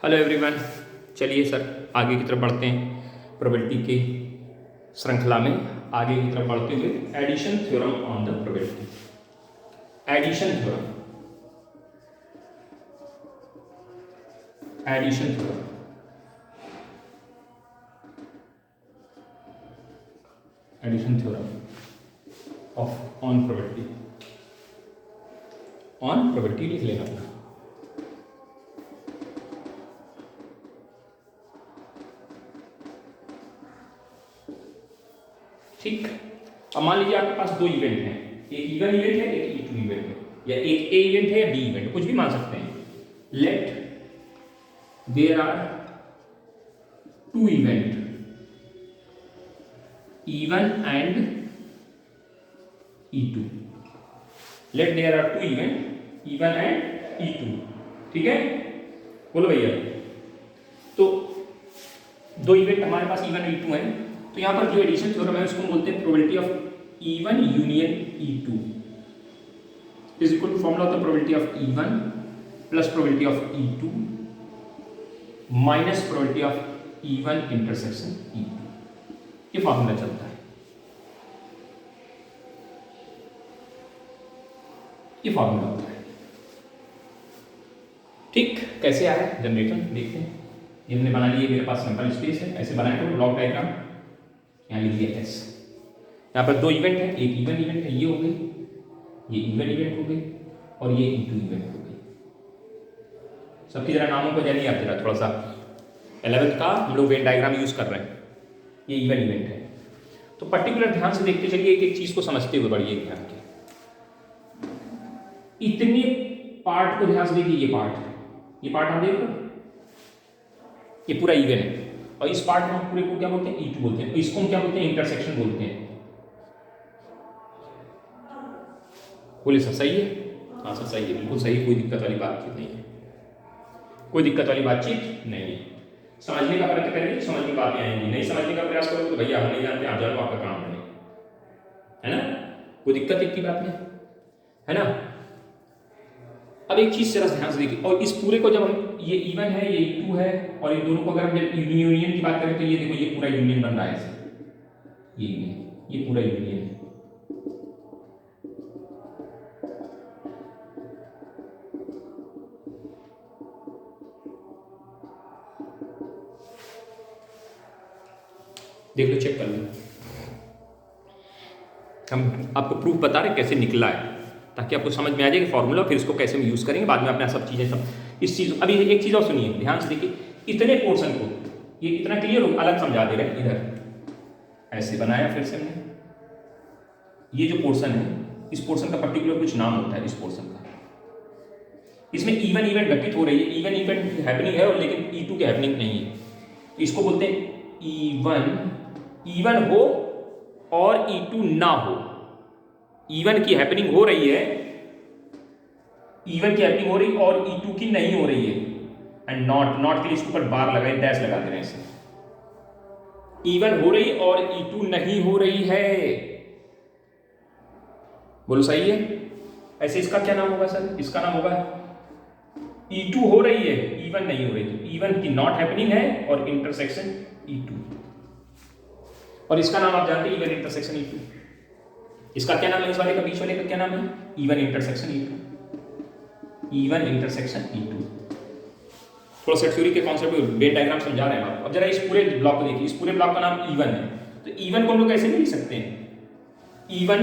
Hello everyone. चलिए sir आगे की तरफ बढ़ते हैं। प्रोबेबिलिटी के श्रृंखला में आगे की तरफ बढ़ते हुए addition theorem on the probability. Addition theorem, addition theorem, addition theorem of on probability. On probability लिख लेना अपना। ठीक, अब मान लीजिए आपके पास दो इवेंट हैं, एक इवन इवेंट है, एक ई टू इवेंट है, या एक ए इवेंट है या बी इवेंट, कुछ भी मान सकते हैं। Let there are two event, E1 and E2। Let there are two event E1 and E2। ठीक है, बोलो भैया। तो दो इवेंट हमारे पास E1 और E2 है, तो यहां पर जो एडिशन थ्योरम है उसको बोलते हैं probability of E1 union E2 is equal to formula होता है probability of E1 plus probability of E2 minus probability of E1 intersection E2। ये फॉर्मूला चलता है, ये फॉर्मूला होता है। ठीक, कैसे आया जनरेटर देखते हैं। ये हमने बना लिया, मेरे पास सिंपल स्पेस है, ऐसे बनाया करो ब्लॉक डायग्राम। यहाँ लिख दिया एस। यहाँ पर दो इवेंट है, एक इवन इवेंट है, ये हो गई, ये इवन इवेंट हो गई, और ये E2 इवेंट हो गई। सबकी जरा नामों को जानिए आप जरा, थोड़ा सा 11th का हम लोग वेन डायग्राम यूज कर रहे हैं। ये इवन इवेंट है, तो पर्टिकुलर ध्यान से देखते चलिए, एक एक चीज को समझते हुए बढ़िए ध्यान के। इतने पार्ट को ध्यान से देखिए, ये पार्ट आप देख रहे हो, ये पूरा इवन है, और इस पार्ट में हम पूरे को क्या बोलते हैं, E2 बोलते हैं। इसको हम क्या बोलते हैं, इंटरसेक्शन बोलते हैं। बोले सर सही है? हाँ सर सही है, बिल्कुल सही है, कोई दिक्कत वाली बातचीत नहीं है, कोई दिक्कत वाली बातचीत नहीं है। समझने का प्रयत्न करेंगे, समझ में बातें आएंगी, नहीं समझने का प्रयास करोगे तो भैया हम नहीं जानते, आप जानो आपका काम है ना, कोई दिक्कत इतनी बात नहीं है ना। अब एक चीज जरा ध्यान से देखिए, और इस पूरे को जब हम, ये E1 है, ये E2 है, और ये दोनों को अगर हम जब यूनियन की बात करें तो ये देखो, ये पूरा यूनियन बन रहा है ऐसे, ये पूरा यूनियन है। देख लो, चेक कर लो, हम आपको प्रूफ बता रहे कैसे निकला है, ताकि आपको समझ में आ जाए कि फॉर्मूला, फिर इसको कैसे हम यूज करेंगे बाद में अपना सब चीजें, सब इस चीज। अभी एक चीज और सुनिए ध्यान से देखिए, इतने पोर्शन को, ये इतना क्लियर हो, अलग समझा दे रहे हैं। इधर ऐसे बनाया, फिर से हमने ये जो पोर्शन है, इस पोर्शन का पर्टिकुलर कुछ नाम होता है, इस पोर्शन का। इसमें इवन इवेंट घटित हो रही है, इवन इवेंट हैपनिंग है, और लेकिन E2 की हैपनिंग नहीं है, तो इसको बोलते हैं इवन हो और E2 ना हो। इवन की हैपनिंग हो रही है, इवन की हैपनिंग हो रही और E2 की नहीं हो रही है। एंड नॉट के लिए इसके ऊपर बार लगाए, डैश लगा दे रहे हैं इसे। इवन हो रही और E2 नहीं हो रही है, बोलो सही है? ऐसे इसका क्या नाम होगा सर? इसका नाम होगा E2 हो रही है, इवन नहीं हो रही, तो इवन की नॉट हैपनिंग है और इंटरसेक्शन E2। और इसका नाम आप जानते हैं, इवन इंटरसेक्शन E2। इसका क्या नाम है, इस वाले का, बीच वाले का क्या नाम है? Even intersection E2, even intersection E2। थोड़ा सा थ्योरी के कॉन्सेप्ट वेन डायग्राम समझा रहे हैं आपको। अब जरा इस पूरे ब्लॉक को देखिए, इस पूरे ब्लॉक का नाम इवन है, तो इवन को हम लोग कैसे लिख सकते हैं? इवन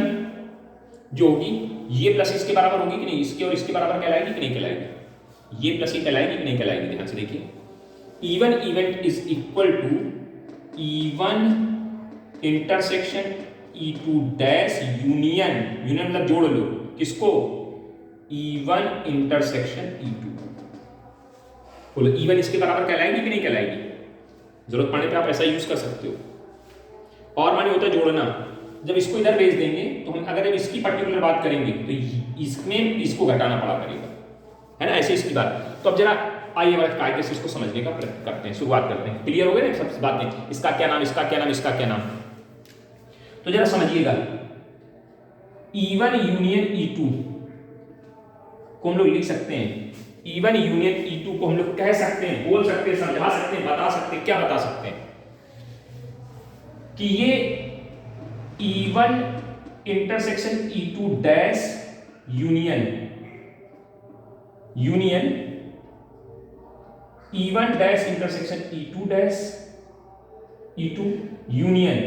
जो होगी, ये प्लस इसके बराबर होगी कि नहीं, इसके और इसके बराबर कहलाएगी कि नहीं कहलाएगी? ये प्लस ये कहलाएगी कि नहीं कहलाएगी? ध्यान से देखिए, E one event is equal to E one intersection E2 dash union, union मतलब जोड़ लो, किसको? E1 intersection E2। बोलो E1 इसके बराबर कहलाएगी कि नहीं कहलाएगी? जरूरत पड़ने पे आप ऐसा यूज कर सकते हो। और माने होता है जोड़ना, जब इसको इधर भेज देंगे तो हम अगर इसकी पर्टिकुलर बात करेंगे तो इसमें इसको घटाना पड़ा करेगा, है ना, ऐसे इसकी बात। तो अब जरा आइए कायदे से इसको समझने का प्रयत्न करते हैं, शुरुआत करते हैं। क्लियर हो गए ना सब बातें? इसका क्या नाम, इसका क्या नाम, इसका क्या नाम? तो जरा समझिएगा, E1 यूनियन E2 को हम लोग लिख सकते हैं E1 यूनियन E2 को हम लोग कह सकते हैं, बोल सकते हैं, समझा सकते हैं, बता सकते हैं, क्या बता सकते हैं कि ये E1 intersection E2 dash union E1 dash intersection E2 dash E2 union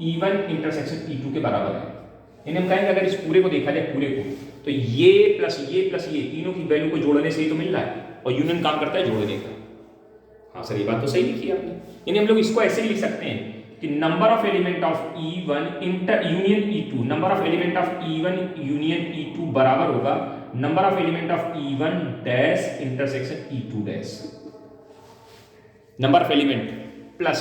E1 intersection E2 के बराबर है। यानी हम कहेंगे अगर इस पूरे को देखा जाए, पूरे को, तो ये प्लस ये तीनों की वैल्यू को जोड़ने से ही तो मिल रहा है, और यूनियन काम करता है जोड़ने का। हाँ सर, ये बात तो सही लिखी है आपने। यानी हम लोग इसको ऐसे लिख सकते हैं कि number of element of E1 inter union E2, number of element of E1 union E2 बराबर होगा number of element of E1 dash intersection E2 dash. Number of element plus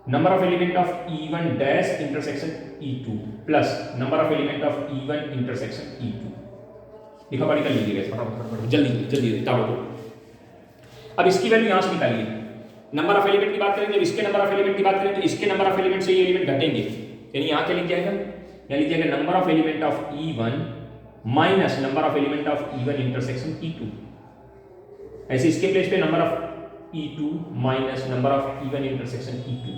number of element of E1 dash intersection E2 plus number of element of E1 intersection E2। लिखा पढ़ी कर लीजिएगा जल्दी जल्दी ताबड़तोड़। अब इसकी वैल्यू यहां से निकालिए। नंबर ऑफ एलिमेंट की बात करेंगे, जब इसके नंबर ऑफ एलिमेंट की बात करें तो इसके नंबर ऑफ एलिमेंट से ये एलिमेंट घटेंगे, यानी यहां क्या लिख जाएगा, यहां लिख जाएगा number of element of E1 minus number of element of E1 intersection E2। ऐसे इसके प्लेस पे number of E2 minus number of E1 intersection E2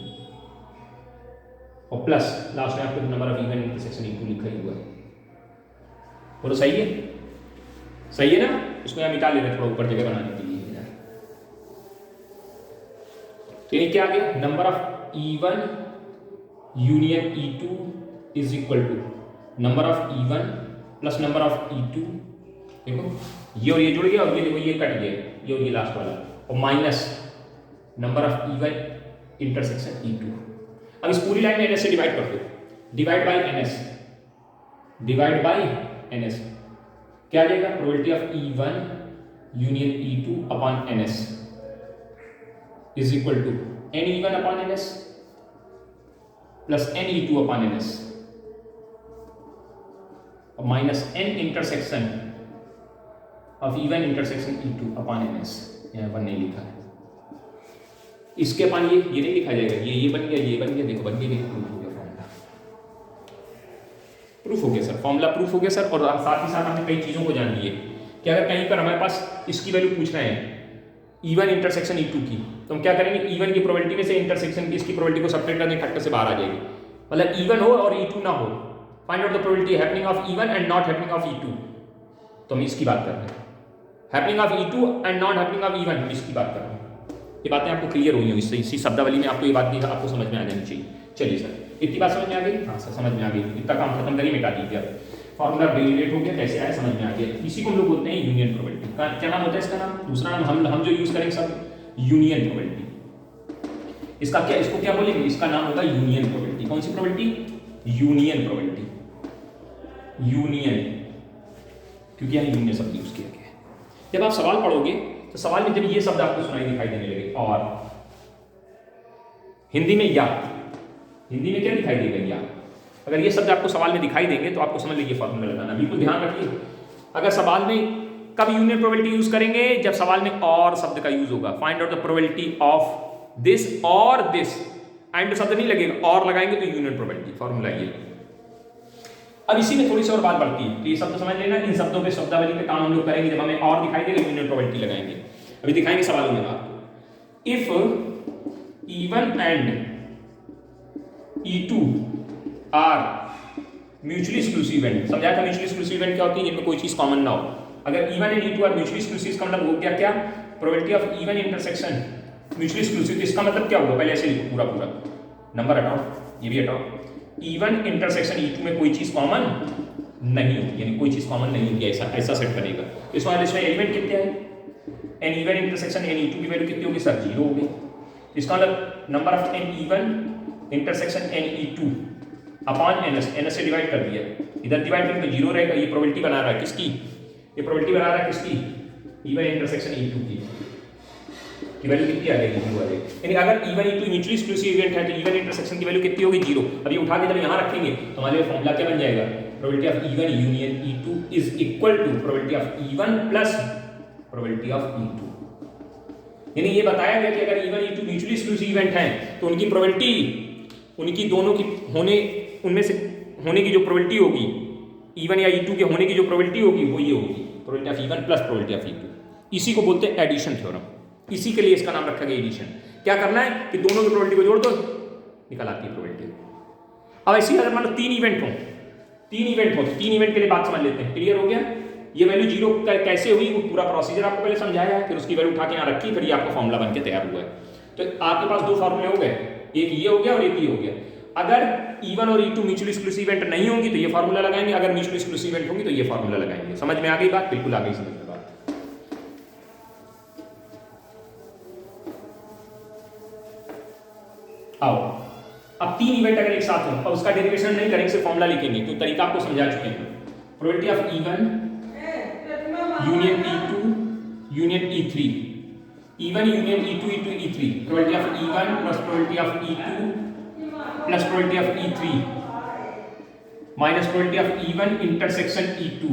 और प्लस लास्ट में आपको number of E1 intersection E2 लिखा ही हुआ है। बोलो सही है? सही है ना? इसको यहां मिटा लेना थोड़ा ऊपर जगह बनाने के लिए। तो ये क्या आ गया, number of E1 union E2 is equal to number of E1 plus number of E2। देखो ये और ये जुड़ गया, और ये देखो ये कट गया, ये और ये लास्ट वाला, और minus number of E1 intersection E2। अब इस पूरी लाइन में NS से डिवाइड कर दो, divide by NS, divide by NS क्या आ जाएगा, probability of E1 union E2 upon NS is equal to NE1 upon NS plus NE2 upon NS और minus N intersection of E1 intersection E2 upon NS। यहाँ पर नहीं लिखा है, इसके अपन ये नहीं लिखा जाएगा, ये बन गया, ये बन गया, देखो बन गया, प्रूफ हो गया फॉर्मूला, प्रूफ हो गया सर, फॉर्मूला प्रूफ हो गया सर। और साथ ही साथ हमने कई चीज़ों को जान लिए कि अगर कहीं पर हमारे पास इसकी वैल्यू पूछ रहे हैं E1 इंटरसेक्शन E2 की, तो हम क्या करेंगे, E1 की प्रोबेबिलिटी में से इंटरसेक्शन की इसकी प्रोबेबिलिटी को सब्ट्रैक्ट करने फैक्टर से बाहर आ जाएगी, मतलब E1 हो और E2 ना हो, find out the probability happening of E1 and not happening of E2। तो हम इसकी बात कर रहे हैं, happening of E2 and not happening of E1, हम इसकी बात कर रहे हैं। ये बातें आपको क्लियर हुई होंगी, इसी शब्दावली में आपको ये बात भी आपको समझ में आ जानी चाहिए। चलिए सर, इतनी बात समझ में आ गई? हाँ सर समझ में आ गई, इतना काम खत्म करिए, मिटा दीजिए। अब फॉर्मूला डेरिवेट हो गया, कैसे आया समझ में आ गया। इसी को हम लोग बोलते हैं यूनियन प्रोबेबिलिटी। क्या नाम होता है इसका नाम? दूसरा नाम हम जो यूज करेंगे सब यूनियन प्रोबेबिलिटी। इसका क्या, इसको क्या बोलेंगे, इसका नाम होगा यूनियन प्रोबेबिलिटी। कौन सी प्रोबेबिलिटी? यूनियन प्रोबेबिलिटी, यूनियन, क्योंकि यहां यूनियन शब्द यूज किया गया है। जब आप सवाल पढ़ोगे तो सवाल में जब ये शब्द आपको सुनाई दिखाई देने लगे, और हिंदी में या, हिंदी में क्या दिखाई देगा, या, अगर ये शब्द आपको सवाल में दिखाई देंगे तो आपको समझ लीजिए फॉर्मूला लगाना। बिल्कुल ध्यान रखिए, अगर सवाल में कब यूनियन प्रोबेबिलिटी यूज करेंगे, जब सवाल में और शब्द का यूज होगा। Find out the probability of this और दिस, एंड शब्द नहीं लगेगा, और लगाएंगे तो यूनियन प्रोबेबिलिटी, फॉर्मूला ये। अब इसी में थोड़ी सी और बात बढ़ती है, तो ये शब्द समझ लेना, इन शब्दों पे शब्दावली पे काम हम लोग करेंगे, जब हमें और दिखाई देगा यूनियन प्रोबेबिलिटी लगाएंगे। अभी दिखाएंगे सवालों में आपको। If E1 and E2 are mutually exclusive event, समझाया था म्यूचुअली एक्सक्लूसिव इवेंट क्या होती है, जिनमें कोई चीज कॉमन ना हो। अगर E1 and E2 are mutually exclusive, इसका मतलब हो गया क्या, probability of E1 intersection mutually exclusive. तो इसका मतलब क्या होगा, पहले ऐसे लिखो, पूरा पूरा नंबर हटाओ, ये भी हटाओ, E1 इंटरसेक्शन E2 में कोई चीज कॉमन नहीं होगी, यानी कोई चीज कॉमन नहीं होगी, ऐसा सेट बनेगा। इसमें एलिमेंट कितने हैं, N1 इंटरसेक्शन N2 की वैल्यू कितनी होगी सर, 0 होगी। इसका मतलब number of N1 intersection N2 upon NS से डिवाइड कर दिया, इधर डिवाइड करें तो 0 रहेगा। ये प्रोबेबिलिटी बना रहा है किसकी, ये प्रोबेबिलिटी बना रहा है किसकी, E1 इंटरसेक्शन E2 की वैल्यू कितनी आ जाएगी, 0 आ जाएगी। यानी अगर E1 E2 mutually exclusive event है तो E1 इंटरसेक्शन की वैल्यू कितनी होगी, 0। अब ये उठा के जब यहाँ रखेंगे तो हमारे फॉर्मूला क्या बन जाएगा, probability of E1 union E2 is equal to probability of E1 plus probability of E2। यानी ये बताया गया कि अगर E1 E2 mutually exclusive event हैं तो उनकी प्रोबेबिलिटी, उनकी दोनों की होने, उनमें से होने की जो प्रोबेबिलिटी होगी, E1 या E2 के होने की जो प्रोबेबिलिटी होगी वो ये होगी, probability of E1 plus probability of E2। इसी को बोलते हैं एडिशन थ्योरम, इसी के लिए इसका नाम रखा गया एडिशन। क्या करना है कि दोनों की प्रोबेबिलिटी को जोड़ दो, निकल आती है प्रोबेबिलिटी। अब ऐसी अगर मान लो 3 इवेंट हो, 3 इवेंट हो, तो 3 इवेंट के लिए बात समझ लेते हैं। क्लियर हो गया? ये वैल्यू जीरो कैसे हुई, वो पूरा प्रोसीजर आपको पहले समझाया है, फिर उसकी वैल्यू उठा के यहाँ रखी, फिर ये आपका फॉर्मूला बन के तैयार हुआ है। तो आपके पास 2 फॉर्मूले हो गए, एक ये हो गया और एक ये हो गया। अगर E1 और E2 म्यूचुअली एक्सक्लूसिव इवेंट नहीं होंगी तो ये फॉर्मूला लगाएंगे, अगर म्यूचुअली एक्सक्लूसिव इवेंट होंगी तो ये फॉर्मूला लगाएंगे। समझ में आ गई बात? बिल्कुल आ गई समझ में बात। आओ, अब 3 इवेंट अगर एक साथ हो, अब उसका डेरिवेशन नहीं करेंगे, सिर्फ फॉर्मूला लिखेंगे, तो तरीका आपको समझा चुके हैं। Probability of E1 union E2 union E3, E1 union E2 E3, probability of E1 plus probability of E2 plus probability of E3 minus probability of E1 intersection E2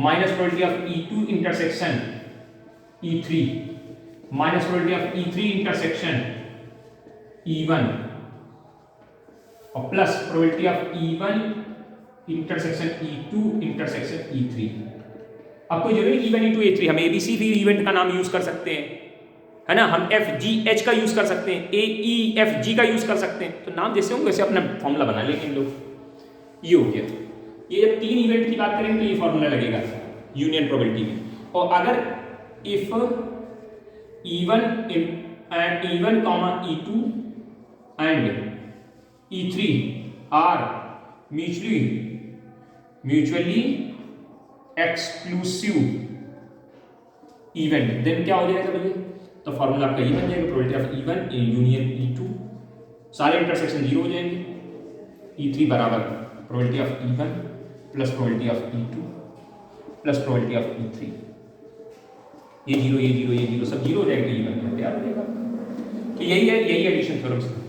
minus probability of E2 intersection E3 minus probability of E3 intersection E1 और plus probability of E1 intersection E2 intersection E3। अब कोई जरूरी E1 E2 E3, हम ABC भी event का नाम use कर सकते हैं, है ना। हम FGH का यूज कर सकते हैं, AEFG का यूज कर सकते हैं। तो नाम जैसे होंगे वैसे अपना फॉर्मूला बना लेंगे इन लोग। ये हो गया। ये जब 3 इवेंट की बात करेंगे तो ये फॉर्मूला लगेगा यूनियन प्रोबेबिलिटी में। और अगर if E1 and E1 comma E2 and E3 are mutually exclusive event, then क्या हो जाएगा भैया? तो फॉर्मूला आपका ये बन जाएगा, probability of E1 union E2, सारे इंटरसेक्शन जीरो हो जाएंगे। E3 बराबर probability of E1 plus probability of E2 plus probability of E3। ये जीरो ये जीरो ये जीरो सब जीरो हो जाएगा, E1 का तैयार हो जाएगा। तो यही है, यही एडिशन थ्योरम से होती है।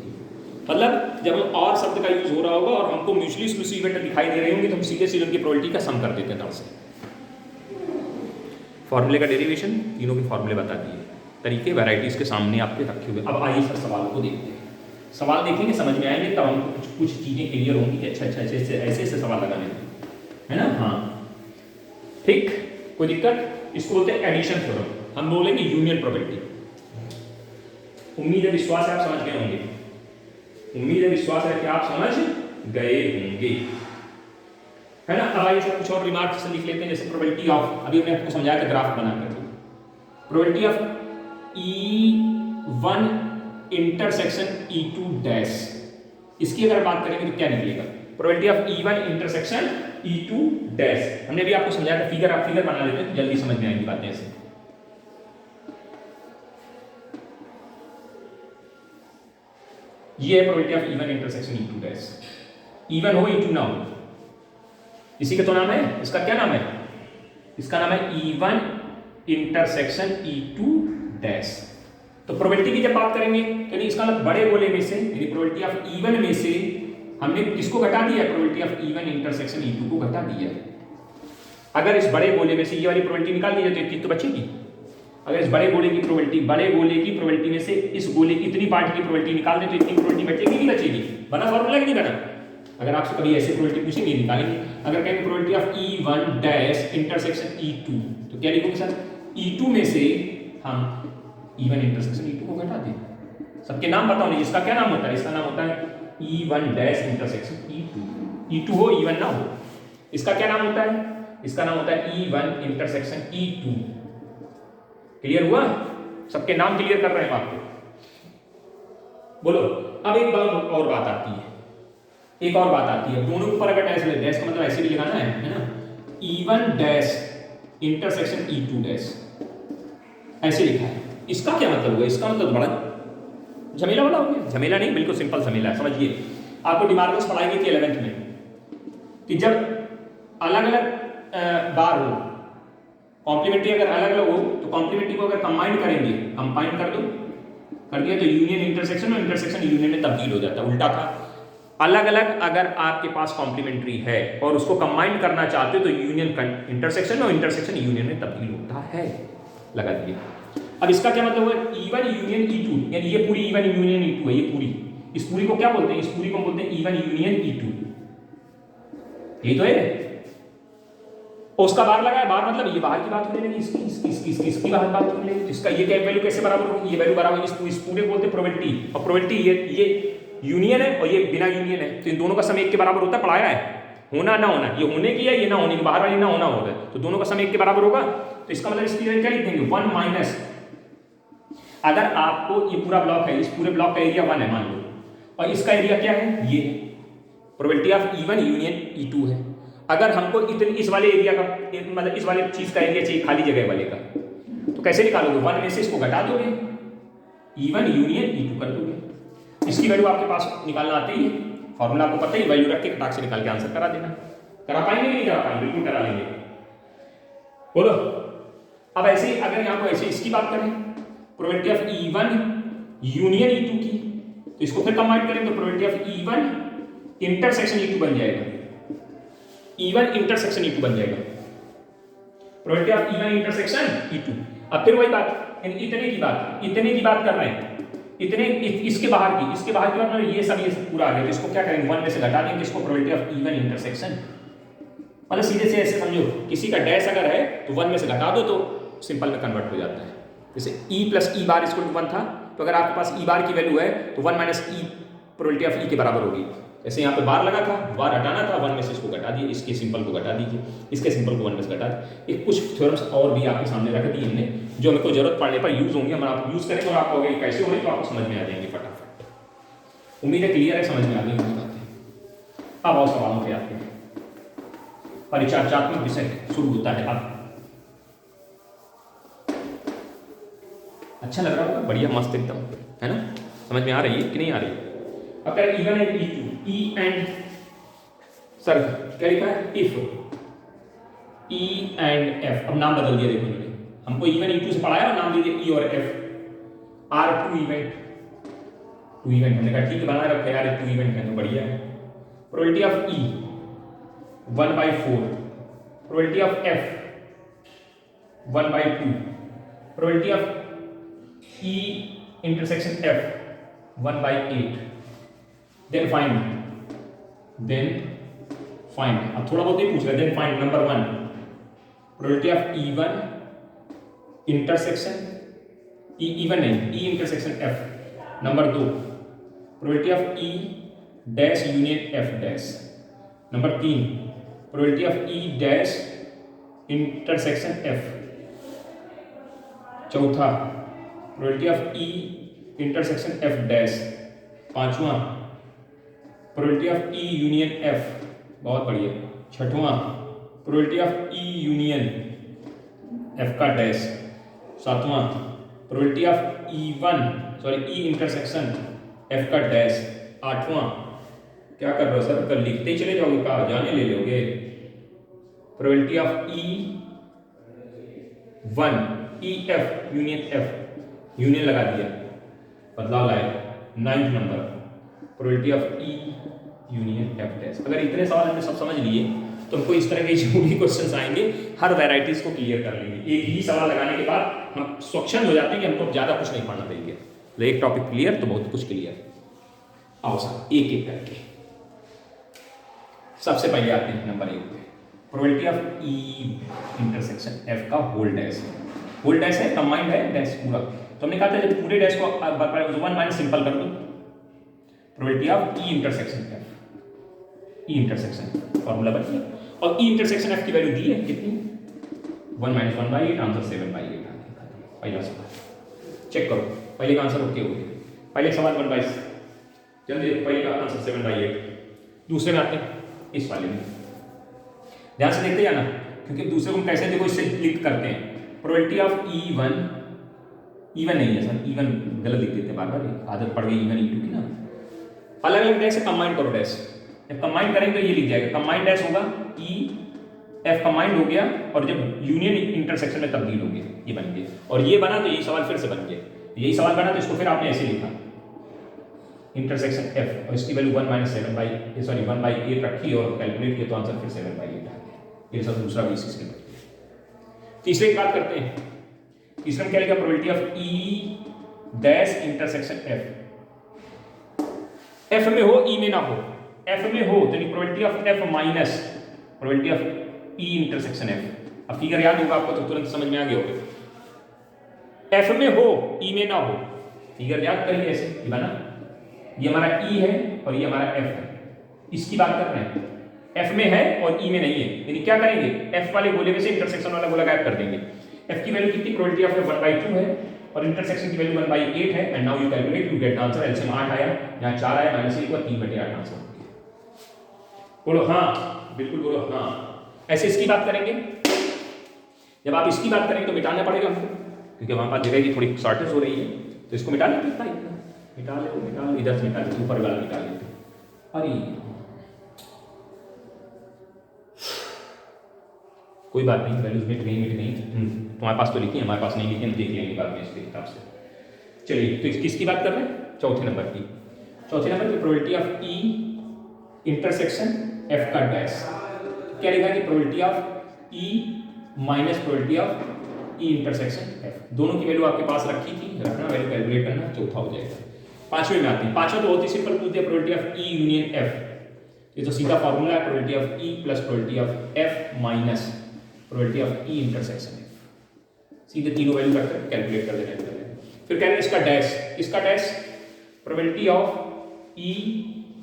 मतलब जब हम और शब्द का यूज हो रहा होगा और हमको म्यूचुअली एक्सक्लूसिव इवेंट दिखाई दे रहे होंगे तो हम सीधे सीधे उनकी प्रोबेबिलिटी का सम कर देते हैं। तरह से फॉर्मूले का डेरिवेशन, तीनों के फॉर्मूले बता दिए, तरीके वैरायटीज के सामने आपके रखे हुए। अब आइए सर सवालों को देखते हैं। सवाल देखेंगे, समझ में आएंगे, तब हमको कुछ चीजें क्लियर होंगी कि अच्छा अच्छा ऐसे सवाल लगाने हैं, है ना। हाँ ठीक, कोई दिक्कत? इसको बोलते हैं एडिशन थ्योरम, हम बोलेंगे यूनियन प्रोबेबिलिटी। उम्मीद है विश्वास है आप समझ गए होंगे, उम्मीद है विश्वास है कि आप समझ गए होंगे, है ना। अब आइए कुछ और रिमार्क्स लिख लेते हैं, जैसे प्रोबेबिलिटी ऑफ, अभी हमने आपको समझाया था ग्राफ बना करके, probability of E1 intersection E2 dash, इसकी अगर बात करेंगे तो क्या निकलेगा? Probability of E1 intersection E2 dash. हमने भी आपको समझाया था, फिगर आप फिगर बना लेते हैं, जल्दी समझ में आएंगी बातें ऐसे। ये है probability of E1 intersection E2 dash. E1 हो E2 ना हो, इसी का तो नाम है, इसका क्या नाम है? इसका नाम है E1 इंटरसेक्शन E2 डैश। तो प्रोबेबिलिटी की जब बात करेंगे तो इसका मतलब बड़े गोले में से, यानी प्रोबेबिलिटी ऑफ E1 में से हमने किसको घटा दिया? Probability of E1 intersection E2 को घटा दिया। अगर इस बड़े गोले में से ये वाली प्रोबेबिलिटी निकाल दी जाए तो इतनी तो बचेगी। अगर इस बड़े गोले की प्रोबेबिलिटी में से इस गोले की इतनी पार्ट की प्रोबेबिलिटी निकाल दें तो इतनी प्रोबेबिलिटी बचेगी नहीं बचेगी? बना फॉर्मूला कि नहीं बना? अगर आपसे कभी ऐसे प्रोबेबिलिटी पूछेंगे निकालेंगे। अगर कहेंगे probability of E1 dash intersection E2 तो क्या लिखोगे सर? E2 में से हम E1 इंटरसेक्शन E2 को घटा दें। सबके नाम बताओ नहीं, इसका क्या नाम होता है? इसका नाम होता है E1 dash intersection E2। E2 हो E1 ना हो, इसका क्या नाम होता है? इसका नाम होता है E1 इंटरसेक्शन E2। क्लियर हुआ? सबके नाम क्लियर कर रहे हैं आपको, बोलो। अब एक बात और बात आती है, एक और बात आती है, दोनों ऊपर अगर डैश डैश का मतलब ऐसे भी लगाना है ना, E1 dash intersection E2 dash ऐसे लिखा है। इसका क्या मतलब हुआ? इसका मतलब बड़ा झमेला वाला हो गया। झमेला नहीं, बिल्कुल सिंपल झमेला है। समझिए, आपको डिमार्गस पढ़ाई थी 11th में कि जब अलग अलग बार हो, कॉम्प्लीमेंट्री अगर अलग अलग हो तो कॉम्प्लीमेंट्री को अगर कंबाइन करेंगे, कंबाइन कर दो, कर दिया तो यूनियन इंटरसेक्शन और इंटरसेक्शन यूनियन में तब्दील हो जाता है। उल्टा था, अलग अलग अगर आपके पास कॉम्प्लीमेंट्री है और उसको कंबाइन करना चाहते हो तो यूनियन इंटरसेक्शन और इंटरसेक्शन यूनियन में तब्दील होता है। लगा दिए। अब इसका क्या मतलब हुआ? E1 यूनियन E2, यानी ये पूरी E1 यूनियन E2 है, ये पूरी, इस पूरी को क्या बोलते हैं? इस पूरी को बोलते हैं E1 यूनियन E2। यही तो है। और उसका बाहर लगाया, बाहर मतलब ये बाहर की बात होने लगी, इसकी बाहर बात होने लगी, इसका ये क्या वैल्यू कैसे बराबर होगी, ये वैल्यू बराबर इस पूरे बोलते हैं प्रोबेबिलिटी। और प्रोबेबिलिटी ये यूनियन है और ये बिना यूनियन है, तो इन दोनों का सम एक के बराबर होता है, पढ़ाया है, होना ना होना, ये होने की है, ये ना होने की, बाहर वाली ना होना होगा, तो दोनों का सम एक के बराबर होगा। तो इसका मतलब इसकी जगह क्या लिख देंगे, 1 माइनस, अगर आपको ये पूरा ब्लॉक है, इस पूरे ब्लॉक का एरिया 1 है मान लो, और इसका एरिया क्या है, ये probability of E1 union E2 है। अगर हमको इतनी इस वाले एरिया का मतलब इस वाले चीज का एरिया चाहिए, खाली जगह वाले का, तो कैसे निकालोगे, 1 में से इसको घटा दोगे, E1 यूनियन E2 कर दोगे। इसकी वैल्यू आपके पास निकालना आती है, फॉर्मूला आपको पता ही, वैल्यू रख के फटाक से निकाल के आंसर करा देना। करा पाएंगे नहीं करा पाएंगे, बिल्कुल करा लेंगे, बोलो। अब ऐसे ही अगर यहाँ को ऐसे इसकी बात करें, probability of E1 union E2 की, तो इसको फिर कंबाइन करें तो probability of E1 intersection E2 बन जाएगा, E1 इंटरसेक्शन E2 बन जाएगा, probability of E1 intersection E2। अब फिर वही बात, इतने की बात कर रहे हैं, इतने इसके बाहर की बात मतलब ये सब पूरा आ गया, तो इसको क्या करेंगे, 1 में से घटा देंगे, इसको प्रोबेबिलिटी ऑफ E1 इंटरसेक्शन, मतलब सीधे से ऐसे समझो, किसी का डैश अगर है तो 1 में से घटा दो तो सिंपल में कन्वर्ट हो जाता है। जैसे E plus E bar equal to 1 था, तो अगर आपके पास E बार की वैल्यू है तो 1 minus E probability of E के बराबर होगी। जैसे यहाँ पे बार लगा था, बार हटाना था, 1 में से इसको घटा दिए, इसके सिंपल को घटा दीजिए, इसके सिंपल को 1 में से घटा दिए। एक कुछ थ्योरम्स और भी आपके सामने रख दिए हमने, जो हमें को जरूरत पड़ने पर यूज होंगे, हम आप यूज करेंगे और आप कहोगे कैसे होंगे, तो आपको समझ में आ जाएंगे फटाफट। उम्मीद है क्लियर है, समझ में आ गई बातें। अब और सवालों पे आते हैं। परिचर्चात्मक विषय शुरू होता है। अब अच्छा लग रहा होगा, बढ़िया मस्त एकदम, है ना, समझ में आ रही है कि नहीं आ रही। अब क्या E1 and E2, E and sir क्या लिखा है, इफ E एंड F, अब नाम बदल दिया, देखो मैंने, हमको E1 E2 से पढ़ाया और नाम दे दिया E और F, आर टू इवेंट हमने कहा ठीक है, बना रखा है यार, 2 इवेंट है तो बढ़िया है। Probability of E 1/4, probability of F 1/2, probability of E intersection F 1/8। Then find, अब थोड़ा बहुत ही पूछ रहे, then find number 1 probability of E1 intersection E1 नहीं, E intersection F। Number 2 probability of E dash union F dash. Number 3 probability of E dash intersection F। चौथा probability of E intersection F dash. पांचवा probability of E union F, बहुत बढ़िया। छठवां probability of E union F का dash. सातवां probability of E intersection F का dash. आठवां, क्या कर रहे हो सर, कल लिखते ही चले जाओगे, कहा जाने ले लोगे। Probability of EF union F, union लगा दिया, बदलाव लाए। 9th number probability of E union F dash. अगर इतने सवाल हमने सब समझ लिए तो हमको इस तरह के जो भी क्वेश्चंस आएंगे हर वैरायटीज को क्लियर कर लेंगे। एक ही सवाल लगाने के बाद हम सक्षम हो जाते हैं कि हमको ज़्यादा कुछ नहीं पढ़ना पड़ेगा, तो एक टॉपिक क्लियर तो बहुत कुछ क्लियर। आओ सर एक एक करके, सबसे पहले आते हैं नंबर 1 पे, probability of E intersection F का होल डैश। होल डैश है, कंबाइंड है डैश पूरा, तो हमने कहा था जब पूरे डैश को 1 माइनस सिंपल कर दो, probability of E intersection F, E intersection formula बन गया। और E इंटरसेक्शन F की वैल्यू दी है कितनी, 1 - 1/8, आंसर 7/8। पहला सवाल चेक करो, पहले का आंसर ओके हो गया, पहले सवाल 1/6, जल्दी पहले का आंसर 7/8। दूसरे में आते हैं, इस वाले में ध्यान से देखते जाना, क्योंकि दूसरे को हम कैसे देखो इससे लिंक करते हैं। प्रोबेबिलिटी ऑफ E1 नहीं है सर, E1 गलत लिख देते हैं, बार बार आदत पड़ गई E1 E2 की ना। अलग अलग डैश से कंबाइन करो डैश, जब कंबाइन करेंगे तो ये लिख जाएगा, कंबाइन डैश होगा E F कंबाइंड हो गया, और जब यूनियन इंटरसेक्शन में तब्दील हो गया, ये बन गया। और ये बना तो यही सवाल फिर से बन गया, यही सवाल बना तो इसको फिर आपने ऐसे लिखा, इंटरसेक्शन F, और इसकी वैल्यू 1/8 रखी और कैलकुलेट किया तो आंसर फिर 7/8 आ गया। ये सब दूसरा भी इसके बाद। तीसरे की बात करते हैं, तीसरे में क्या लिखा, probability of E dash intersection F में हो, E में ना हो। F में हो तो probability of F minus probability of E intersection F, अब फिगर याद होगा आपको तो तुरंत समझ में आ गया होगा। एफ में हो ई में ना हो, फिगर याद करिए ऐसे ये बना, ये हमारा ई है और ये हमारा एफ है, इसकी बात कर रहे हैं। एफ में है और ई में नहीं है, यानी क्या करेंगे, एफ वाले गोले में से इंटरसेक्शन वाला गोला गायब कर देंगे। एफ की वैल्यू कितनी, प्रोबेबिलिटी ऑफ 1/2 है और इंटरसेक्शन की वैल्यू 1/8 है। And now you calculate, you get answer. LCM 8 आया, यहाँ 4 आया, -1 हुआ, 3/8 आंसर। बोलो हाँ, बिल्कुल बोलो हाँ। ऐसे इसकी बात करेंगे, जब आप इसकी बात करेंगे तो मिटाना पड़ेगा हमको, क्योंकि हमारे पास जगह की थोड़ी शॉर्टेज हो रही है, तो इसको मिटा लेते हैं, मिटा ले, इधर से मिटा लेते, ऊपर वाला मिटा लेते। अरे कोई बात नहीं, वैल्यूज मिट गई, तुम्हारे पास तो लिखी है, हमारे पास नहीं लिखी, हम देख लेंगे बाद में इसके हिसाब से। चलिए तो किसकी बात कर रहे हैं, चौथे नंबर की। चौथे नंबर की probability of E intersection F का डैश, क्या लिखा कि probability of E minus probability of E intersection F, दोनों की वैल्यू आपके पास रखी थी, रखना, वैल्यू कैलकुलेट करना, चौथा हो जाएगा। पांचवें में आती है, पांचवा तो बहुत ही सिंपल पूछ दिया, probability of E union F, ये तो सीधा फॉर्मूला है, probability of E plus probability of F minus probability of E intersection F, सीधे तीनों वैल्यू रखकर कैलकुलेट कर देना। फिर कह रहे हैं इसका डैश, इसका dash probability of E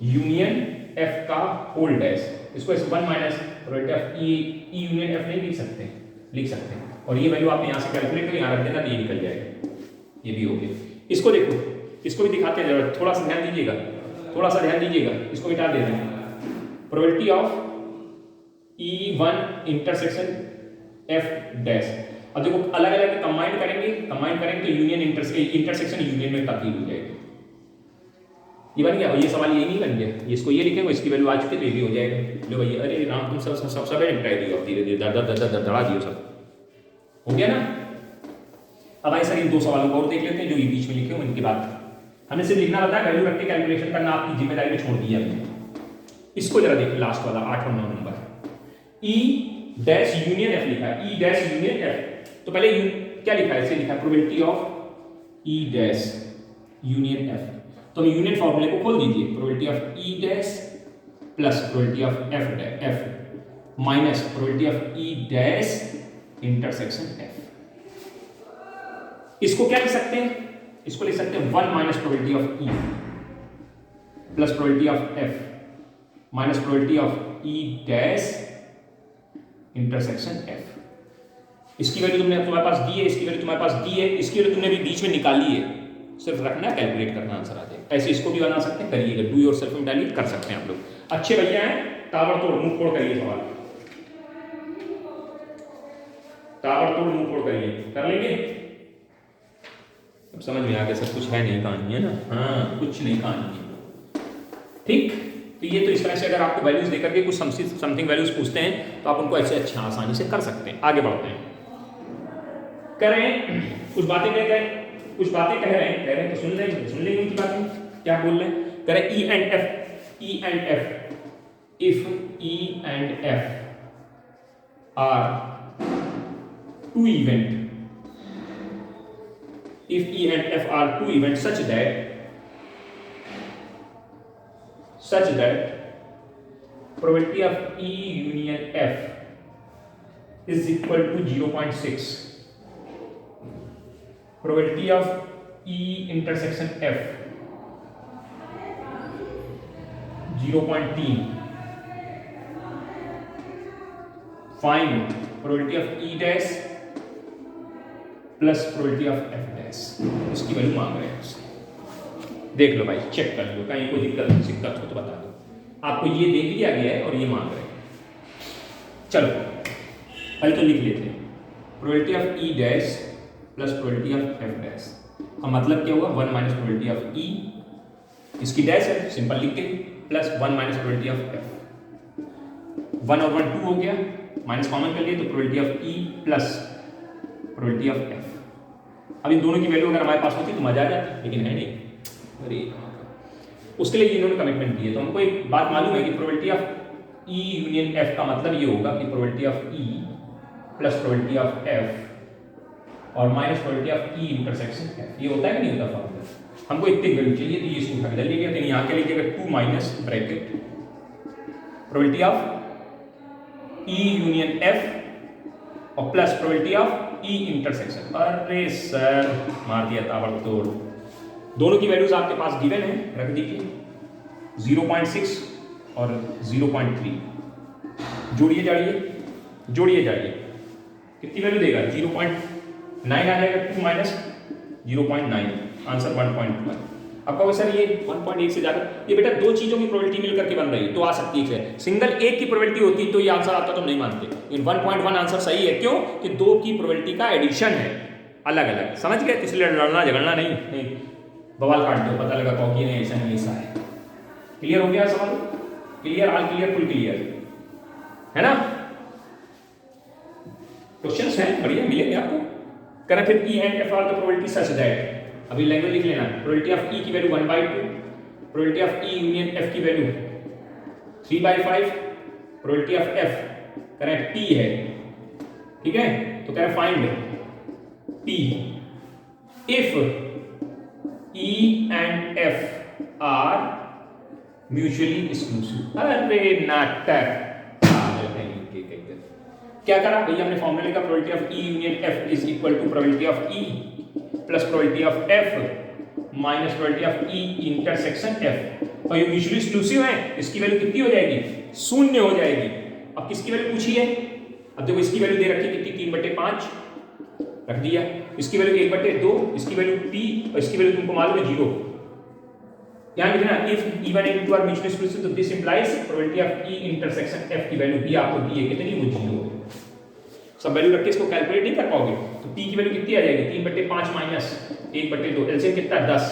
union F का होल डैश, इसको ऐसे 1 minus probability of E union F नहीं लिख सकते, लिख सकते हैं, और ये वैल्यू आपने यहाँ से कैलकुलेट कर यहाँ रख देना तो ये निकल जाएगा, ये भी हो गया। इसको देखो, इसको भी दिखाते हैं जरा, थोड़ा सा ध्यान दीजिएगा, थोड़ा सा ध्यान दीजिएगा, इसको मिटा देते हैं। Probability of E1 intersection F dash, अब देखो अलग अलग कंबाइन करेंगे तो यूनियन इंटरसेक्शन यूनियन में तब्दील हो जाएगी। ये बन गया, ये सवाल ये नहीं बन गया, इसको ये लिखेंगे, इसकी वैल्यू आ चुकी तो ये भी हो जाएगा। लो भैया, अरे राम तुम सब निपटाई दियो, धीरे धीरे दड़ा दियो, सब हो गया ना। अब आइए सर इन दो सवालों को और देख लेते हैं जो ये बीच में लिखे हुए, इनके बाद हमें सिर्फ लिखना बताया, वैल्यू रख के कैलकुलेशन करना आपकी जिम्मेदारी में छोड़ दी है हमने। इसको जरा देखिए, लास्ट वाला 8 और 9 नंबर, ई डैश यूनियन एफ लिखा है, ई डैश यूनियन एफ, तो पहले क्या लिखा है, इसे लिखा है probability of E dash union F, तो हम यूनियन फॉर्मूले को खोल दीजिए, probability of E dash plus probability of F minus probability of E dash intersection F. इसको क्या लिख सकते हैं, इसको लिख सकते हैं 1 minus probability of E plus probability of F minus probability of E dash intersection F. इसकी वैल्यू तुमने तुम्हारे पास दी है, इसकी वैल्यू तुम्हारे पास दी है, इसकी वैल्यू तुमने भी बीच में निकाली है, सिर्फ रखना, कैलकुलेट करना, आंसर आ जाएगा। ऐसे इसको भी बना सकते हैं, करिएगा, डू योरसेल्फ में डालिए, कर सकते हैं आप लोग। अच्छे भैया हैं, ताबड़तोड़ मुंह फोड़ करिए सवाल, ताबड़तोड़ मुंह फोड़ करिए, कर लेंगे। अब समझ में आ गया सब कुछ है नहीं कहानी, है ना, हाँ कुछ नहीं कहानी है, ठीक। तो ये तो इस तरह से अगर आपको वैल्यूज देकर के कुछ समथिंग वैल्यूज पूछते हैं तो आप उनको ऐसे अच्छा आसानी से कर सकते हैं। आगे बढ़ते हैं, कह रहे हैं कुछ बातें कह रहे हैं, तो सुन लेंगे उनकी बातें, क्या बोल रहे हैं। कह रहे E and F if E and F are two event, if E and F are two events such that probability of E union F is equal to 0.6, probability of E intersection F 0.3, find probability of E dash plus probability of F dash, इसकी value मांग रहे हैं उससे। देख लो भाई, check कर लो, कहीं कोई दिक्कत हो तो बता दो। आपको ये दे दिया गया है और ये मांग रहे हैं। चलो पहले तो लिख लेते हैं, probability of E dash plus probability of F dash का मतलब क्या हुआ, 1 माइनस प्रोबेबिलिटी ऑफ ई, इसकी डैश है सिंपल लिख के, plus 1 minus probability of F, 1 और 1 2 हो गया, माइनस कॉमन कर लिए तो probability of E plus probability of F. अब इन दोनों की वैल्यू अगर हमारे पास होती तो मजा आ जाता, लेकिन है नहीं। अरे उसके लिए इन्होंने कमिटमेंट दी है, तो हमको एक बात मालूम है कि probability of E union F का मतलब ये होगा कि probability of E plus probability of F और minus probability of E intersection F, ये होता है कि नहीं होता फॉर्मूला। हमको इतनी वैल्यू चाहिए तो ये इसको उठा के डाल लीजिएगा, तो यहाँ के लीजिएगा 2 minus bracket probability of E union F और plus probability of E intersection. अरे सर मार दिया ताबड़तोड़। दोनों की वैल्यूज आपके पास गिवन है, रख दीजिए 0.6 और 0.3। जोड़िए जाड़िए कितनी वैल्यू देगा 0.9 आ जाएगा। 2 माइनस 0.9 आंसर 1.1। अब कहोगे सर ये 1.1 से ज्यादा, ये बेटा दो चीजों की प्रोबेबिलिटी मिलकर के बन रही है तो आ सकती है। सिंगल एक की प्रोबेबिलिटी होती तो ये आंसर आता तो नहीं मानते, लेकिन 1.1 आंसर सही है। क्यों कि दो की प्रोबेबिलिटी का एडिशन है अलग अलग, समझ गए? इसलिए लड़ना झगड़ना नहीं, बवाल काट दो, पता लगा कहो कि नहीं ऐसा नहीं ऐसा है। क्लियर हो गया सवाल? Clear, all clear, full clear है ना? क्वेश्चंस हैं बढ़िया मिलेंगे आपको। करें फिर ई and F are the probability such that, अभी लैंग्वेज लिख लेना। प्रोबेबिलिटी ऑफ ई की value 1/2, probability of E union F की वैल्यू 3/5, प्रोबेबिलिटी ऑफ एफ करें पी है, ठीक है? तो करें find P if E and F are mutually exclusive। अरे नाटक क्या करा भैया हमने फॉर्मूला लिखा, probability of E union F is equal to probability of E plus probability of F minus probability of E intersection F। और ये mutually exclusive है, इसकी वैल्यू कितनी हो जाएगी? 0 हो जाएगी। अब किसकी वैल्यू पूछी है? अब देखो इसकी वैल्यू दे रखी कितनी 3/5 रख दिया, इसकी वैल्यू 1/2, इसकी वैल्यू p और इसकी वैल्यू तुमको मालूम है 0। यहां लिखना if even and two are mutually exclusive तो this implies probability of e intersection f की वैल्यू भी आपको दी है कितनी, वो 0 है। सब वैल्यू रख के इसको कैलकुलेट नहीं कर पाओगे तो p की वैल्यू कितनी आ जाएगी 3/5 माइनस 1/2, एलसीएम कितना 10,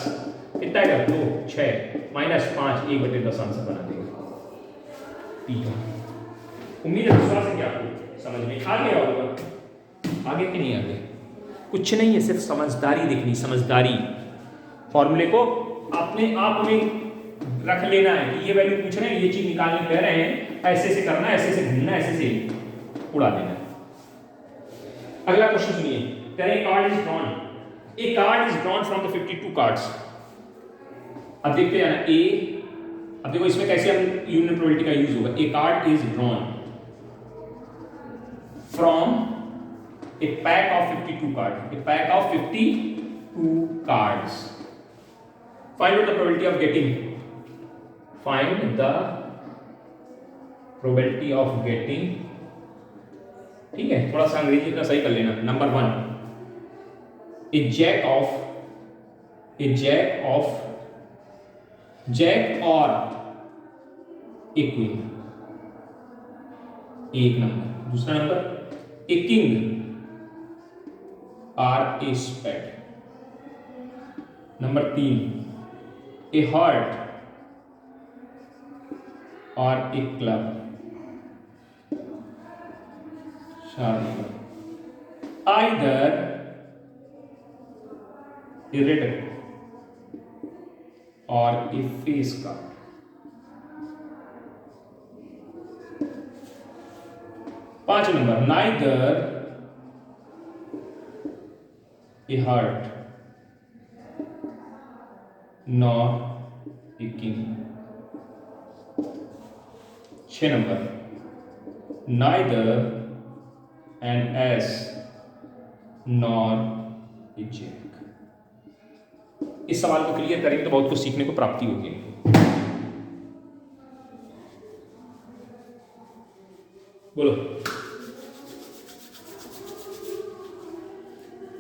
कितना आएगा 2 6 माइनस 5 1/10 आंसर बना देगा p का। उम्मीद है विश्वास है कि आपको समझ में आ गया होगा। आगे कि नहीं आगे? कुछ नहीं है, सिर्फ समझदारी दिखनी, समझदारी। फॉर्मूले को अपने आप में रख लेना है कि ये वैल्यू पूछ रहे हैं, ये चीज निकालने कह रहे हैं, ऐसे से करना, ऐसे से घूमना, ऐसे से उड़ा देना। अगला क्वेश्चन सुनिए, कह रहे हैं card is drawn, A card is drawn from the 52 cards. अब देखते हैं ना ए, अब देखो इसमें कैसे हम यूनियन प्रोबेबिलिटी का यूज होगा। A card is drawn from a pack of 52 cards, a pack of 52 cards. Find out the probability of getting, find the probability of getting, ठीक है? थोड़ा सा अंग्रेजी इतना सही कर लेना। Number 1, a jack or a queen, एक नंबर। दूसरा number a king or a spade। Number 3, a heart or a club। 4 number either a red or a face card। 5 number neither a heart nor a king। 6 number neither an ace nor a jack। इस सवाल को clear करेंगे तो बहुत कुछ सीखने को प्राप्ति होगी। बोलो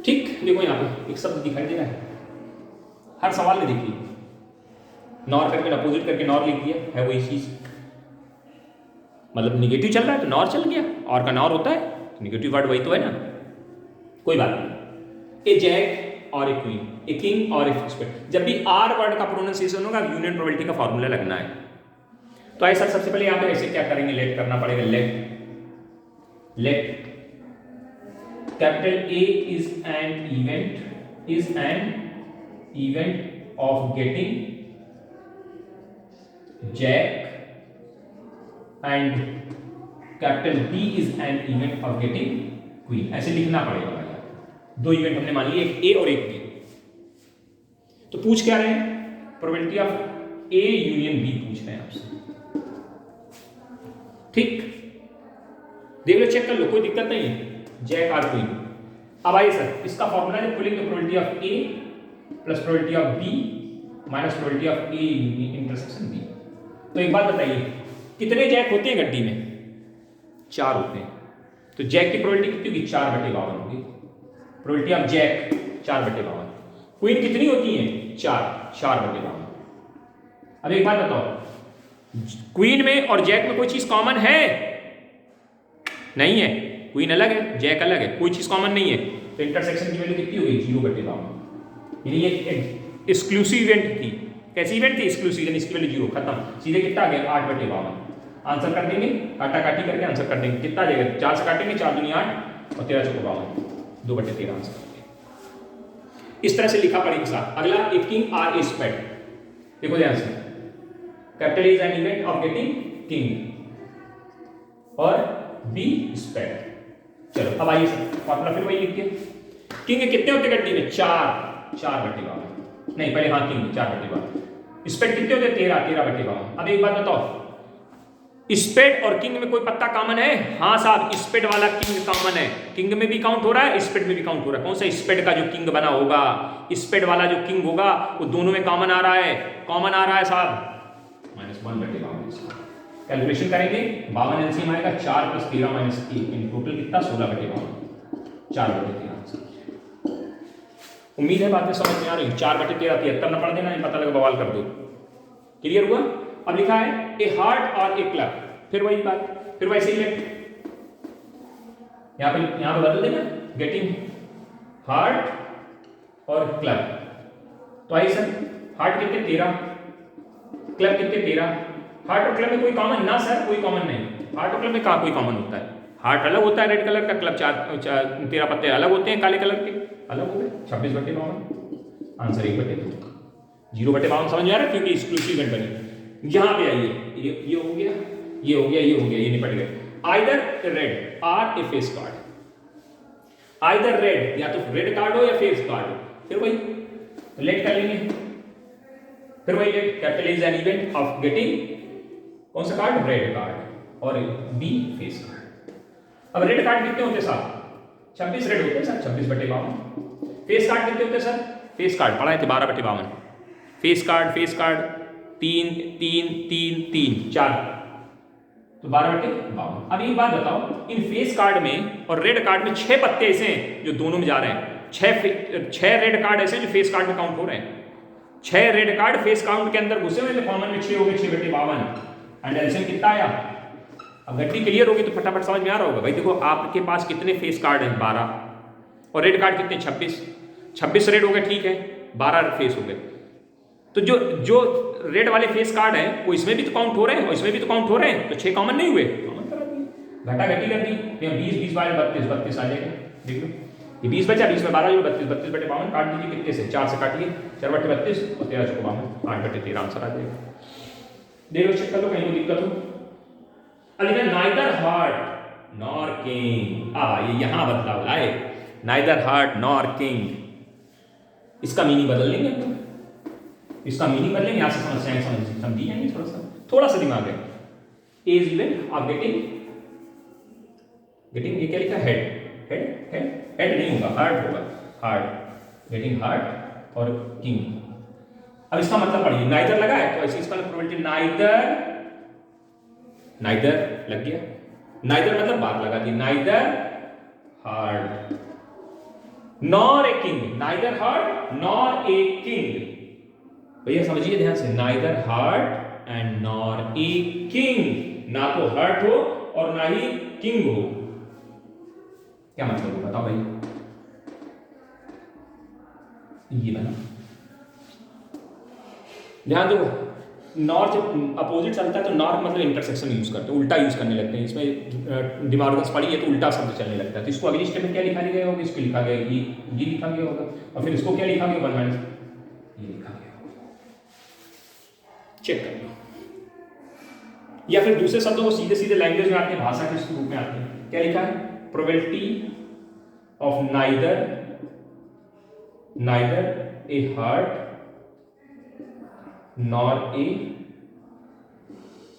ठीक। देखो यहाँ पे एक शब्द दिखाई दे रहा है, हर सवाल में देखिए नॉर करके अपोजिट करके नॉर लिख दिया है, वही चीज मतलब निगेटिव चल रहा है तो नॉर चल गया, और का नॉर होता है निगेटिव वर्ड वही तो है ना, कोई बात नहीं। ए जैक और ए क्वीन, ए किंग और ए स्पेड, जब भी आर वर्ड का प्रोनाउंसिएशन होगा यूनियन प्रोबेबिलिटी का फॉर्मूला लगना है। तो ऐसा सबसे पहले यहाँ पे ऐसे क्या करेंगे, लेट करना पड़ेगा, let capital A is an event of getting jack and capital B is an event of getting queen। ऐसे लिखना पड़ेगा भाई, दो इवेंट हमने मान लिए, एक A और एक B। तो पूछ क्या रहे हैं, probability of A union B पूछ रहे हैं आपसे। ठीक, देख लो, चेक कर लो, कोई दिक्कत नहीं है। Jack or queen. अब आइए सर, इसका फॉर्मूला है pulling the probability of A plus probability of B minus probability of A intersection B. तो एक बात बताइए, कितने जैक होते हैं गड्डी में? 4 होते हैं। तो जैक की प्रोबेबिलिटी कितनी होगी? 4/52 होगी। Probability of Jack 4/52। क्वीन कितनी होती है? 4/52। अब एक बात बताओ, क्वीन में और जैक में कोई चीज कॉमन है? नहीं है। क्वीन अलग है, जैक अलग है, कोई चीज कॉमन नहीं है। तो इंटरसेक्शन की वैल्यू कितनी हो गई? 0/52। यानी ये एक्सक्लूसिव इवेंट थी। कैसी इवेंट थी? एक्सक्लूसिव, यानी इसकी वैल्यू 0, खत्म। सीधे कितना आ गया? 8/52। आंसर कर देंगे, काटा काटी करके आंसर कर देंगे। कितना आ जाएगा? 4 से काटेंगे, 4 दूनी 8 और 13 चौको 52, 2/13 आंसर। इस तरह से लिखा पड़ेगा साहब। अगला, a king or a spade. देखो ध्यान से, capital is an event of getting king और बी स्पेड। चलो अब आइए सर, फॉर्मूला फिर वही लिखिए। किंग कितने होते गड्डी में? 4/52। नहीं पहले, हाँ किंग 4/52। स्पेड कितने होते? 13/52। अब एक बात बताओ, स्पेड और किंग में कोई पत्ता कॉमन है? हाँ साहब, स्पेड वाला किंग कॉमन है। किंग में भी काउंट हो रहा है, स्पेड में भी काउंट हो रहा है। कौन सा? स्पेड का जो किंग बना होगा, स्पेड वाला जो किंग होगा वो दोनों में कॉमन आ रहा है। कॉमन आ रहा है साहब, -1/52। कैलकुलेशन करेंगे, 52 एलसीएम आएगा, 4 + 13 - 1, इन टोटल कितना? 16/52, 4/13। उम्मीद है बातें समझ में आ रही। 4/13 73 न पढ़ देना, पता लगा बवाल कर दो। क्लियर हुआ? अब लिखा है ए हार्ट और ए क्लब। फिर वही बात, फिर वैसे ही यहां पे बदल देना, गेटिंग हार्ट और क्लब। तो आई सर, हार्ट कितने? 13, क्लब कितने? 13। हार्ट और क्लब में कोई कॉमन? ना सर, कोई कॉमन नहीं। हार्ट और क्लब में कहां कोई कॉमन होता है? हार्ट अलग होता है रेड कलर का, क्लब 13 पत्ते अलग होते हैं काले कलर के, अलग हो गए। 26/52 आंसर 1/2। 0/52 समझ में आ रहा है? क्योंकि एक्सक्लूसिव इवेंट बनी। यहां पे आइए, ये हो गया, ये हो गया, ये हो गया, ये निपट गए। Either red or a face card. Either red, या तो रेड कार्ड हो या फेस कार्ड हो। फिर वही लेट कर लेंगे, फिर वही let. Capital is an event of getting कौन सा कार्ड? रेड कार्ड और बी फेस कार्ड। अब रेड कार्ड कितने होते साहब? 26 रेड होते हैं सर, 26/52। फेस कार्ड कितने होते सर? फेस कार्ड पढ़ाए थे 12/52। फेस कार्ड 3 3 3 3 4, तो 12/52। अब एक बात बताओ, इन फेस कार्ड में और रेड कार्ड में 6 पत्ते ऐसे हैं जो दोनों में जा रहे हैं। 6 रेड कार्ड ऐसे हैं जो फेस कार्ड में काउंट हो रहे हैं। 6 रेड कार्ड फेस काउंट के अंदर घुसे हुए, तो कॉमन में 6 हो गए, 6/52। एंड एलसीएम कितना आया? अब गड्डी क्लियर होगी तो फटाफट समझ में आ रहा होगा। भाई देखो, आपके पास कितने फेस कार्ड हैं? 12। और रेड कार्ड कितने? 26। 26 रेड हो गए, ठीक है, 12 फेस हो गए। तो जो रेड वाले फेस कार्ड हैं वो इसमें भी तो काउंट हो रहे हैं और इसमें भी तो काउंट हो रहे हैं, तो 6 कॉमन नहीं हुए? कॉमन करा दिए, घटा घटी कर दी। 20 20 बार 32 32 आ जाएगा। देख लो, ये 20 बचा, 20 में 12 जो 32, 32/52 काट दीजिए। कितने से? 4 से काटिए, 4/32 और 13 चौको 52, 8/13 आंसर आ जाएगा। देख लो, चेक कर लो कहीं कोई दिक्कत हो। Alina neither heart nor king. ये यहां बदलाव लाए, नाइदर हार्ट नॉर किंग। इसका मीनिंग बदल लेंगे हम, इसका मीनिंग बदलेंगे, यहां से समस्याएं समझी जाएंगी। थोड़ा सा दिमाग है। ए इज इवेंट ऑफ गेटिंग, ये क्या लिखा? हेड नहीं होगा, हार्ट होगा। हार्ट, गेटिंग हार्ट और किंग। अब इसका मतलब पढ़िए, नाइदर लगा है तो ऐसे इसका प्रोबेबिलिटी नाइदर लग गया। नाइदर मतलब बात लगा दी, neither heart nor a king, neither heart nor a king. भैया समझिए ध्यान से, neither heart and nor a king. ना तो हार्ट हो और ना ही किंग हो। क्या मतलब है बताओ भाई? ये बना ध्यान दो, नॉर जब अपोजिट चलता है तो नॉर मतलब इंटरसेक्शन यूज करते हैं, उल्टा यूज करने लगते हैं। इसमें डिमार्गस पढ़ी है तो उल्टा शब्द चलने लगता है। तो इसको अगली स्टेप में क्या लिखा गया होगा? इसको लिखा गया ये लिखा गया होगा, और फिर इसको क्या लिखा गया? 1 - ये लिखा गया होगा। चेक कर लो। या फिर दूसरे शब्दों को सीधे सीधे लैंग्वेज में आते हैं, भाषा के रूप में आते हैं। क्या लिखा है? Probability of neither a heart nor a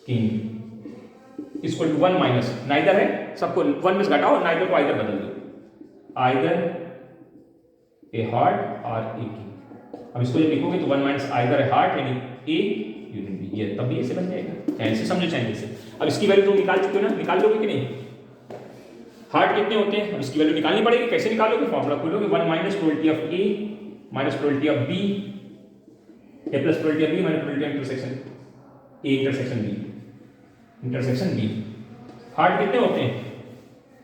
king equal to 1 - neither है, सबको 1 में से घटाओ, नाइदर को आइदर बदल दो। आइदर ए हार्ट और ए किंग। अब इसको जब लिखोगे तो 1 माइनस आइदर ए हार्ट यानी ए यूनियन बी, ये तब भी ऐसे बन जाएगा। ऐसे समझो चाहे ऐसे। अब इसकी वैल्यू तुम निकाल चुके हो ना, निकाल लोगे कि नहीं? हार्ट कितने होते हैं, अब इसकी वैल्यू निकालनी पड़ेगी। कैसे निकालोगे? फॉर्मूला खोलोगे, 1 minus probability of A minus probability of B, A plus probability of B minus probability of intersection A intersection B, intersection B. Heart कितने होते हैं?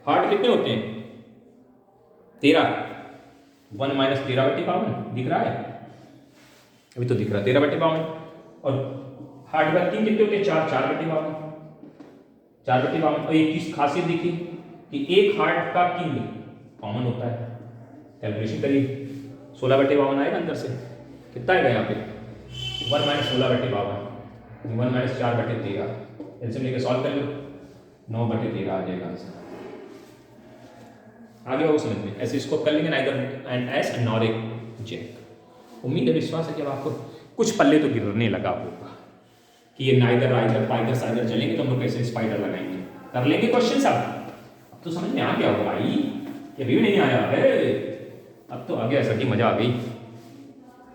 हार्ट कितने होते हैं? 13। 1 माइनस 13/52 दिख रहा है? अभी तो दिख रहा है 13/52। और हार्ट का किंग कितने होते हैं? 4/52, 4/52। और एक चीज खासियत देखिए कि एक हार्ट का किंग कॉमन होता है। कैलकुलेशन करिए, 16/52 आएगा अंदर से। कितना आएगा यहाँ पे? 1 माइनस 16/52, 1 माइनस 4/13। एलसीएम लेके सॉल्व कर लो, 9/13 आ जाएगा आंसर। आगे वो समझ में, ऐसे इसको कर लेंगे neither and ace nor a jack. उम्मीद है, विश्वास है कि अब आपको कुछ पल्ले तो गिरने लगा होगा कि ये नाइदर आइदर पाइदर साइदर चलेंगे तो हम लोग कैसे स्पाइडर लगाएंगे। कर लेंगे क्वेश्चन अब तो समझ में आ गया होगा भाई, ये भी नहीं आया है, अब तो आ गया सर जी, मजा आ गई।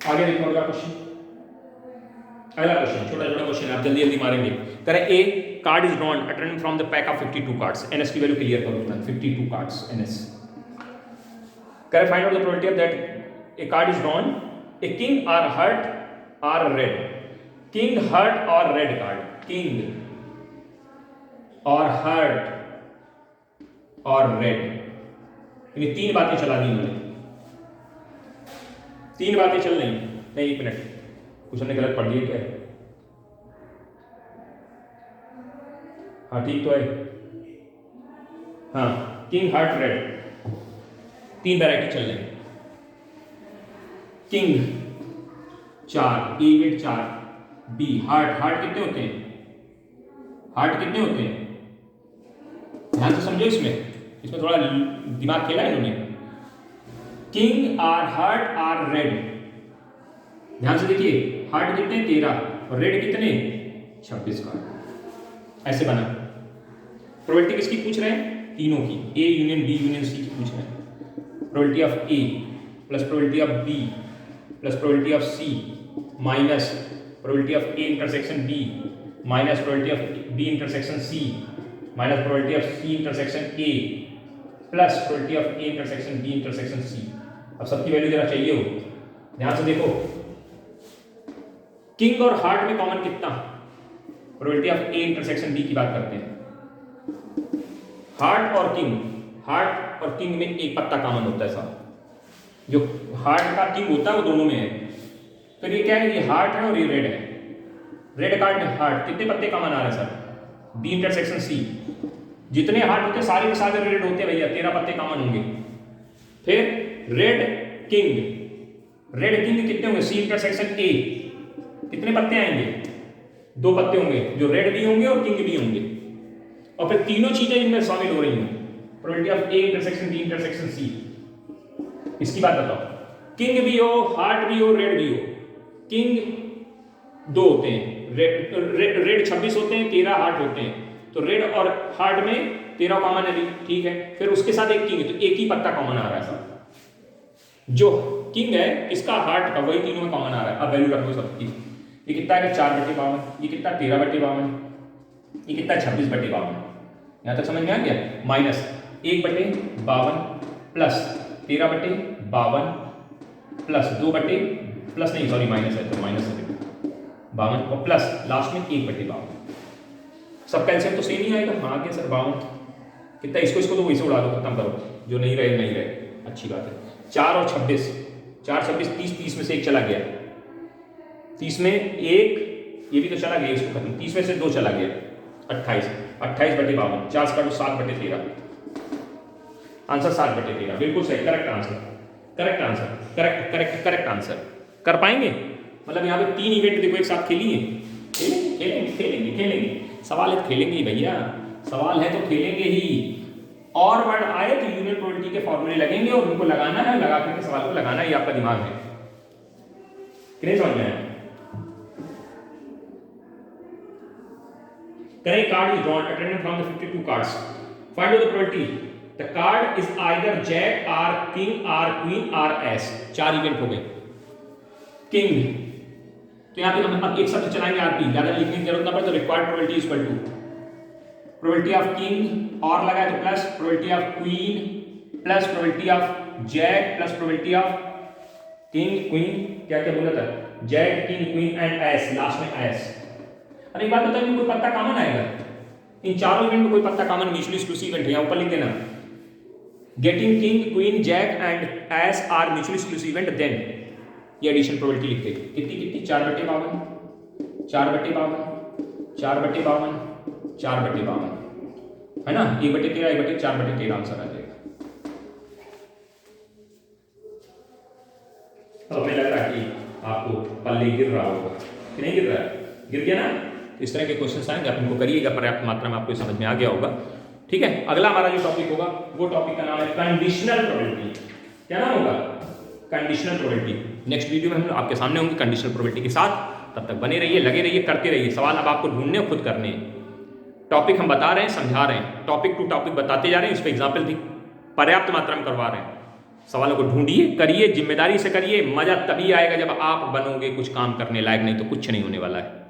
आगे देखो अगला क्वेश्चन, अगला क्वेश्चन छोटा छोटा क्वेश्चन आप जल्दी जल्दी मारेंगे। करें a card is drawn attending from the pack of 52 cards. NS की वैल्यू क्लियर करो, 52 कार्ड्स एनएस। करें find out the probability of that a card is drawn, a king और हार्ट और रेड, किंग हार्ट और red card, king और heart और red, ये तीन बातें चला दी उन्होंने, तीन बातें चल रही। नहीं एक मिनट, कुछ हमने गलत पढ़ दिया क्या? हाँ ठीक तो है, हाँ किंग हार्ट रेड, तीन वैरायटी चल रही। किंग 4, ए वेट 4, बी हार्ट, हार्ट कितने होते हैं? हार्ट कितने होते हैं? ध्यान से समझो, इसमें थोड़ा दिमाग खेला है इन्होंने। King or heart or red, ध्यान से देखिए, हार्ट कितने? 13 और रेड कितने? 26 का। ऐसे बना। प्रोबेबिलिटी किसकी पूछ रहे हैं? तीनों की, A union B union C की पूछ रहे हैं। Probability of A plus probability of B plus probability of C minus probability of A intersection B minus probability of B intersection C minus probability of C intersection A plus probability of A intersection B intersection C. अब सबकी value जरा चाहिए हो, ध्यान से देखो। King और heart में कॉमन कितना? Probability of A intersection B की बात करते हैं। हार्ट और किंग, हार्ट और किंग में एक पत्ता कॉमन होता है साहब, जो हार्ट का किंग होता है वो दोनों में है। फिर ये क्या है? ये हार्ट है और ये रेड है। रेड कार्ड में हार्ट कितने पत्ते कॉमन आ रहे हैं सर? बी इंटरसेक्शन सी। जितने हार्ट होते हैं सारे के सारे रेड होते हैं भैया, 13 पत्ते कॉमन होंगे। फिर रेड किंग, रेड किंग कितने होंगे? सी इंटरसेक्शन ए, कितने पत्ते आएंगे? 2 पत्ते होंगे, जो रेड भी होंगे और किंग भी होंगे। और फिर तीनों चीजें इनमें शामिल हो रही हैं, probability of A intersection B intersection C. इसकी बात बताओ, किंग भी हो, हार्ट भी हो, रेड भी हो। किंग 2 होते हैं, रेड 26 होते हैं, 13 हार्ट होते हैं, तो रेड और हार्ट में 13 कॉमन है, ठीक है। फिर उसके साथ एक किंग है, तो एक ही पत्ता कॉमन आ रहा है साहब। जो किंग है इसका हार्ट का, वही तीनों में कॉमन आ रहा है। अब वैल्यू रख दो सबकी। ये कितना है? 4/52, ये कितना? 13/52, ये कितना? 26/52। यहां तक समझ में आ गया? माइनस 1/52 प्लस 13/52 प्लस 2 प्लस नहीं सॉरी माइनस है तो माइनस 52 और प्लस लास्ट में 1/52। सब कैल्शियम तो सेम ही आएगा। हाँ क्या सर 52 कितना? इसको तो वैसे उड़ा दो, खत्म करो, जो नहीं रहे नहीं रहे, अच्छी बात है। 4 और 26, 4 26 30, 30 में से एक चला गया, 30 में एक, ये भी तो चला गया, इसको खत्म, 30 में से 2 चला गया, 28, 28/52, 4 से काटो 7/13, आंसर 7/13, बिल्कुल सही, correct answer, correct answer, correct correct correct answer. कर पाएंगे? मतलब यहाँ पे 3 इवेंट देखो एक साथ खेलिए, खेलेंगे खेलेंगे खेलेंगे खेलेंगे, सवाल है तो खेलेंगे ही भैया, सवाल है तो खेलेंगे ही। और वर्ड आए तो यूनियन प्रोबेबिलिटी के फॉर्मूले लगेंगे और उनको लगाना है, लगा करके सवाल को लगाना ही आपका दिमाग है। कितने समझ में आया? करें card is drawn attendant from the 52 cards, find out the probability the card is either jack or king or queen or ace. 4 event हो गए। किंग, तो यहां पे हम अब एक शब्द चलाएंगे आरपी, ज्यादा लिखने की जरूरत ना पड़े, तो required probability equal to probability of king और लगाए तो plus probability of queen plus probability of jack plus probability of king queen, क्या क्या बोला था, jack king queen and ace, last में एस। अरे एक बात बताइए, कोई पत्ता कॉमन आएगा इन चारों इवेंट में? कोई पत्ता कॉमन म्यूचुअली एक्सक्लूसिव इवेंट है, यहां ऊपर लिख देना getting king queen jack and ace are mutually exclusive event, then ये एडिशन प्रोबेबिलिटी लिखते हैं कितनी कितनी, 4/52 4/52 4/52 4/52 है ना, 1/13 1/4 4/13 आंसर आ जाएगा। तो हमें लग रहा है कि आपको पल्ले गिर रहा होगा कि नहीं गिर रहा है, गिर गया ना। इस तरह के क्वेश्चन आएंगे, आप इनको करिएगा, पर्याप्त मात्रा में आपको समझ में आ गया होगा। ठीक है, अगला हमारा जो टॉपिक होगा वो टॉपिक का नाम है कंडीशनल प्रोबेबिलिटी। क्या नाम होगा? Conditional probability. नेक्स्ट वीडियो में हम आपके सामने होंगे कंडीशनल प्रोबेबिलिटी के साथ। तब तक बने रहिए, लगे रहिए, करते रहिए। सवाल अब आपको ढूंढने खुद करने, टॉपिक हम बता रहे हैं, समझा रहे हैं, टॉपिक टू टॉपिक बताते जा रहे हैं, इस पर एग्जाम्पल भी पर्याप्त मात्रा में करवा रहे हैं। सवालों को ढूंढिए, करिए, जिम्मेदारी से करिए। मजा तभी आएगा जब आप बनोगे कुछ काम करने लायक, नहीं तो कुछ नहीं होने वाला है।